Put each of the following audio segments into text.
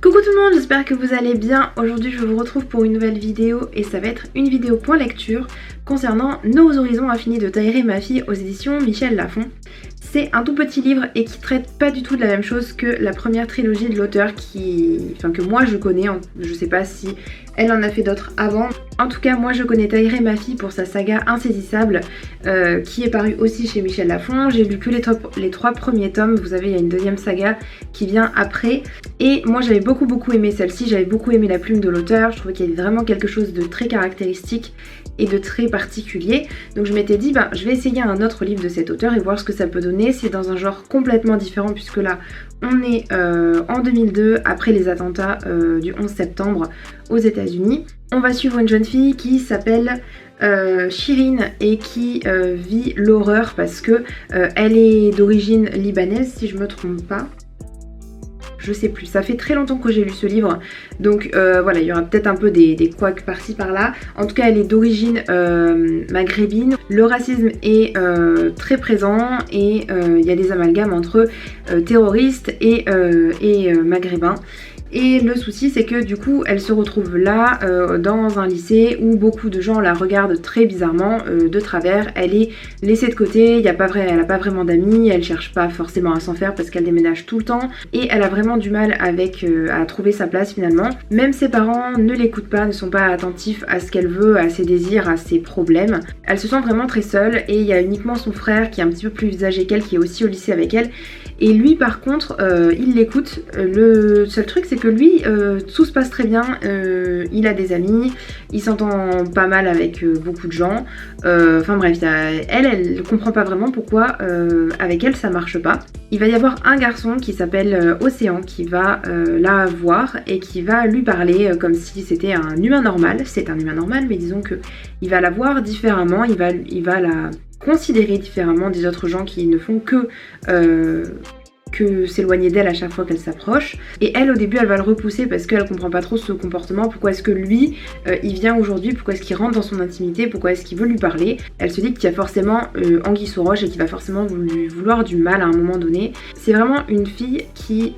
Coucou tout le monde, j'espère que vous allez bien. Aujourd'hui je vous retrouve pour une nouvelle vidéo et ça va être une vidéo point lecture concernant Nos horizons infinis de Taïré ma fille aux éditions Michel Lafon. C'est un tout petit livre et qui traite pas du tout de la même chose que la première trilogie de l'auteur que moi je connais, je sais pas si elle en a fait d'autres avant. En tout cas moi je connais Taïré ma fille pour sa saga Insaisissable qui est parue aussi chez Michel Lafon. J'ai lu que les trois premiers tomes, vous savez il y a une deuxième saga qui vient après. Et moi j'avais beaucoup aimé celle-ci, j'avais beaucoup aimé la plume de l'auteur, je trouvais qu'il y avait vraiment quelque chose de très caractéristique et de très particulier. Donc je m'étais dit je vais essayer un autre livre de cet auteur et voir ce que ça peut donner. C'est dans un genre complètement différent puisque là on est en 2002 après les attentats du 11 septembre aux États-Unis. On va suivre une jeune fille qui s'appelle Shirin et qui vit l'horreur parce que elle est d'origine libanaise si je me trompe pas. Je sais plus, ça fait très longtemps que j'ai lu ce livre, donc voilà, il y aura peut-être un peu des couacs par-ci par-là. En tout cas, elle est d'origine maghrébine. Le racisme est très présent et il y a des amalgames entre terroristes et maghrébins. Et le souci c'est que du coup elle se retrouve là dans un lycée où beaucoup de gens la regardent très bizarrement de travers. Elle est laissée de côté, elle n'a pas vraiment d'amis, elle cherche pas forcément à s'en faire parce qu'elle déménage tout le temps et elle a vraiment du mal à trouver sa place finalement. Même ses parents ne l'écoutent pas, ne sont pas attentifs à ce qu'elle veut, à ses désirs, à ses problèmes. Elle se sent vraiment très seule et il y a uniquement son frère qui est un petit peu plus âgé qu'elle, qui est aussi au lycée avec elle. Et lui par contre il l'écoute. Le seul truc c'est que lui tout se passe très bien, il a des amis, il s'entend pas mal avec beaucoup de gens, enfin bref, elle comprend pas vraiment pourquoi avec elle ça marche pas. Il va y avoir un garçon qui s'appelle Océan qui va la voir et qui va lui parler comme si c'était un humain normal. C'est un humain normal mais disons que il va la voir différemment, il va la considérer différemment des autres gens qui ne font que s'éloigner d'elle à chaque fois qu'elle s'approche. Et elle au début elle va le repousser parce qu'elle comprend pas trop ce comportement. Pourquoi est-ce que lui il vient aujourd'hui, pourquoi est-ce qu'il rentre dans son intimité, pourquoi est-ce qu'il veut lui parler. Elle se dit qu'il y a forcément anguille sous roche et qu'il va forcément lui vouloir du mal à un moment donné. C'est vraiment une fille qui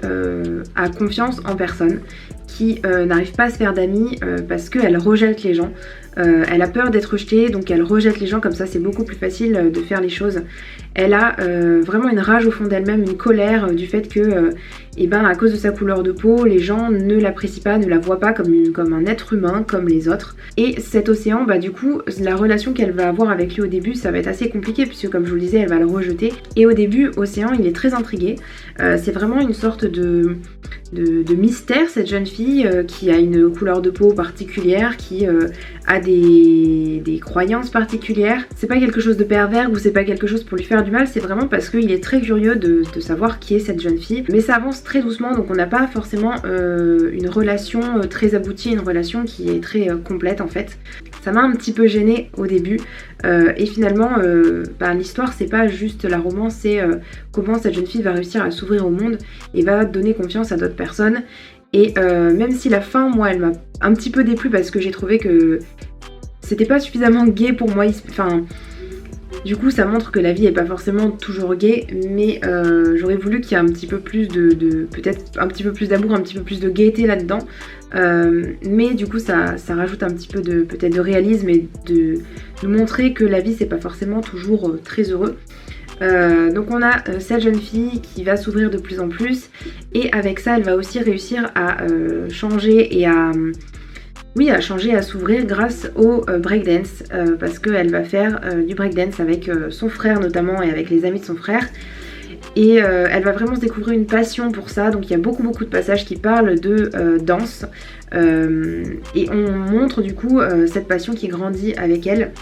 a confiance en personne, qui n'arrive pas à se faire d'amis parce qu'elle rejette les gens. Elle a peur d'être rejetée, donc elle rejette les gens, comme ça c'est beaucoup plus facile de faire les choses. Elle a vraiment une rage au fond d'elle-même, une colère du fait que à cause de sa couleur de peau, les gens ne l'apprécient pas, ne la voient pas comme un être humain comme les autres. Et cet Océan, du coup, la relation qu'elle va avoir avec lui au début, ça va être assez compliqué puisque comme je vous le disais, elle va le rejeter. Et au début, Océan, il est très intrigué. C'est vraiment une sorte de mystère, cette jeune fille qui a une couleur de peau particulière, qui a des croyances particulières. C'est pas quelque chose de pervers ou c'est pas quelque chose pour lui faire du mal, c'est vraiment parce qu'il est très curieux de savoir qui est cette jeune fille. Mais ça avance très doucement, donc on n'a pas forcément une relation très aboutie, une relation qui est très complète en fait. Ça m'a un petit peu gênée au début et finalement l'histoire c'est pas juste la romance, c'est comment cette jeune fille va réussir à s'ouvrir au monde et va donner confiance à d'autres personnes. Et même si la fin, moi, elle m'a un petit peu déplu parce que j'ai trouvé que c'était pas suffisamment gay pour moi. Du coup, ça montre que la vie est pas forcément toujours gay, mais j'aurais voulu qu'il y ait un petit peu plus peut-être un petit peu plus d'amour, un petit peu plus de gaieté là-dedans. Mais du coup, ça rajoute un petit peu peut-être de réalisme et de montrer que la vie c'est pas forcément toujours très heureux. Donc on a cette jeune fille qui va s'ouvrir de plus en plus et avec ça elle va aussi réussir à changer et à s'ouvrir grâce au breakdance parce qu'elle va faire du breakdance avec son frère notamment et avec les amis de son frère. Et elle va vraiment se découvrir une passion pour ça, donc il y a beaucoup de passages qui parlent de danse et on montre du coup cette passion qui grandit avec elle.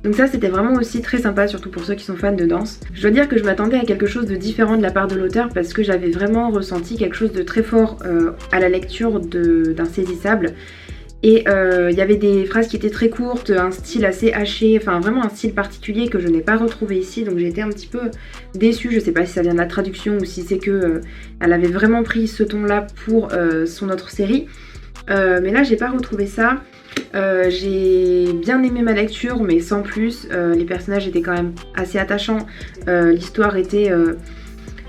Donc ça c'était vraiment aussi très sympa, surtout pour ceux qui sont fans de danse. Je dois dire que je m'attendais à quelque chose de différent de la part de l'auteur parce que j'avais vraiment ressenti quelque chose de très fort à la lecture d'Insaisissable. Et il y avait des phrases qui étaient très courtes, un style assez haché, enfin vraiment un style particulier que je n'ai pas retrouvé ici, donc j'ai été un petit peu déçue. Je sais pas si ça vient de la traduction ou si c'est que elle avait vraiment pris ce ton là pour son autre série. Mais là j'ai pas retrouvé ça. J'ai bien aimé ma lecture mais sans plus. Les personnages étaient quand même assez attachants. L'histoire était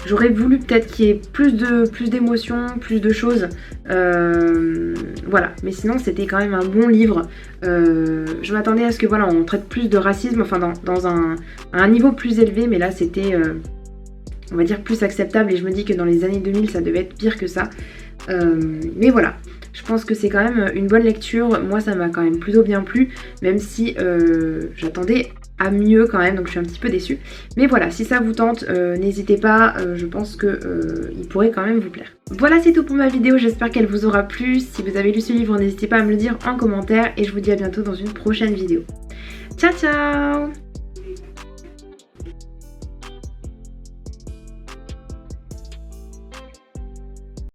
J'aurais voulu peut-être qu'il y ait plus d'émotions, plus de choses. Voilà, mais sinon c'était quand même un bon livre. Je m'attendais à ce que voilà, on traite plus de racisme, enfin dans un niveau plus élevé, mais là c'était on va dire plus acceptable, et je me dis que dans les années 2000 ça devait être pire que ça. Mais voilà, je pense que c'est quand même une bonne lecture. Moi ça m'a quand même plutôt bien plu, même si j'attendais à mieux quand même, donc je suis un petit peu déçue. Mais voilà, si ça vous tente, n'hésitez pas, je pense que il pourrait quand même vous plaire. Voilà, c'est tout pour ma vidéo, j'espère qu'elle vous aura plu. Si vous avez lu ce livre, n'hésitez pas à me le dire en commentaire, et je vous dis à bientôt dans une prochaine vidéo. Ciao ciao!